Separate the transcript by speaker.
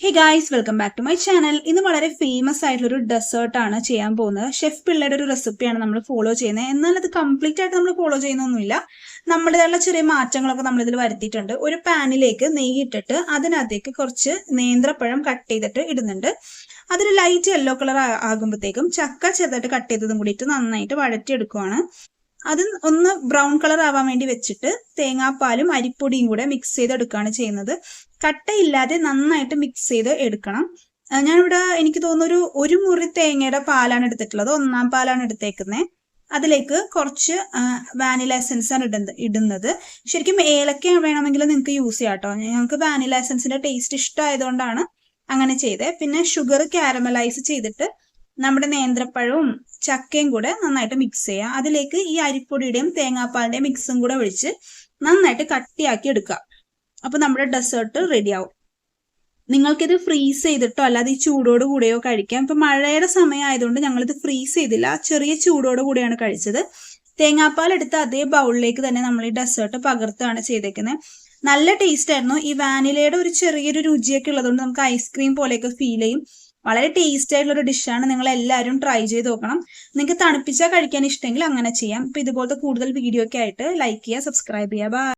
Speaker 1: Hey guys, welcome back to my channel. ഇന്ന് വളരെ famous ആയിട്ടുള്ള ഒരു ഡെസേർട്ട് ആണ് ചെയ്യാൻ പോകുന്നത്. ഷെഫ് പിള്ളയുടെ ഒരു റെസിപ്പിയാണ് നമ്മൾ ഫോളോ ചെയ്യുന്നത്. എന്നാൽ അത് കംപ്ലീറ്റ് ആയിട്ട് നമ്മൾ ഫോളോ ചെയ്യുന്നൊന്നുമില്ല. നമ്മുടേതായുള്ള ചെറിയ മാറ്റങ്ങളൊക്കെ നമ്മൾ ഇതിൽ വരുത്തിയിട്ടുണ്ട്. ഒരു പാനിലേക്ക് നെയ്യ് ഇട്ടിട്ട് അതിനകത്തേക്ക് കുറച്ച് നേന്ത്രപ്പഴം കട്ട് ചെയ്തിട്ട് ഇടുന്നുണ്ട്. അതൊരു ലൈറ്റ് യെല്ലോ കളർ ആകുമ്പോഴത്തേക്കും ചക്ക ചെറുതായിട്ട് കട്ട് ചെയ്തതും കൂടിയിട്ട് നന്നായിട്ട് വഴറ്റിയെടുക്കുവാണ്. അത് ഒന്ന് ബ്രൗൺ കളർ ആവാൻ വേണ്ടി വെച്ചിട്ട് തേങ്ങാപ്പാലും അരിപ്പൊടിയും കൂടെ മിക്സ് ചെയ്തെടുക്കുകയാണ് ചെയ്യുന്നത്. കട്ടയില്ലാതെ നന്നായിട്ട് മിക്സ് ചെയ്ത് എടുക്കണം. ഞാനിവിടെ എനിക്ക് തോന്നുന്നു ഒരു മുറി തേങ്ങയുടെ പാലാണ് എടുത്തിട്ടുള്ളത്. 1 പാലാണ് എടുത്തേക്കുന്നത്. അതിലേക്ക് കുറച്ച് വാനില എസൻസ് ആണ് ഇടുന്നത്. ശരിക്കും ഏലക്ക വേണമെങ്കിൽ നിങ്ങൾക്ക് യൂസ് ചെയ്യാം കേട്ടോ. ഞങ്ങൾക്ക് വാനില എസൻസിന്റെ ടേസ്റ്റ് ഇഷ്ടമായതുകൊണ്ടാണ് അങ്ങനെ ചെയ്തത്. പിന്നെ ഷുഗർ കാരമലൈസ് ചെയ്തിട്ട് നമ്മുടെ നേന്ത്രപ്പഴവും ചക്കയും കൂടെ നന്നായിട്ട് മിക്സ് ചെയ്യുക. അതിലേക്ക് ഈ അരിപ്പൊടിയുടെയും തേങ്ങാപ്പാലിന്റെയും മിക്സും കൂടെ ഒഴിച്ച് നന്നായിട്ട് കട്ടിയാക്കി എടുക്കുക. അപ്പൊ നമ്മുടെ ഡെസേർട്ട് റെഡിയാവും. നിങ്ങൾക്കിത് ഫ്രീസ് ചെയ്തിട്ടോ അല്ലാതെ ഈ ചൂടോട് കൂടെയോ കഴിക്കാം. ഇപ്പൊ മഴയുടെ സമയം ആയതുകൊണ്ട് ഞങ്ങളിത് ഫ്രീസ് ചെയ്തില്ല, ചെറിയ ചൂടോട് കൂടെയാണ് കഴിച്ചത്. തേങ്ങാപ്പാൽ എടുത്ത് അതേ ബൗളിലേക്ക് തന്നെ നമ്മൾ ഈ ഡെസേർട്ട് പകർത്തുകയാണ് ചെയ്തേക്കുന്നത്. നല്ല ടേസ്റ്റ് ആയിരുന്നു. ഈ വാനിലയുടെ ഒരു ചെറിയൊരു രുചിയൊക്കെ ഉള്ളതുകൊണ്ട് നമുക്ക് ഐസ്ക്രീം പോലെയൊക്കെ ഫീൽ ചെയ്യും. വളരെ ടേസ്റ്റ് ആയിട്ടുള്ള ഒരു ഡിഷാണ്. നിങ്ങൾ എല്ലാവരും ട്രൈ ചെയ്ത് നോക്കണം. നിങ്ങൾക്ക് തണുപ്പിച്ചാൽ കഴിക്കാൻ ഇഷ്ടമെങ്കിൽ അങ്ങനെ ചെയ്യാം. ഇപ്പൊ ഇതുപോലത്തെ കൂടുതൽ വീഡിയോ ഒക്കെ ആയിട്ട് ലൈക്ക് ചെയ്യുക, സബ്സ്ക്രൈബ് ചെയ്യുക. ബൈ.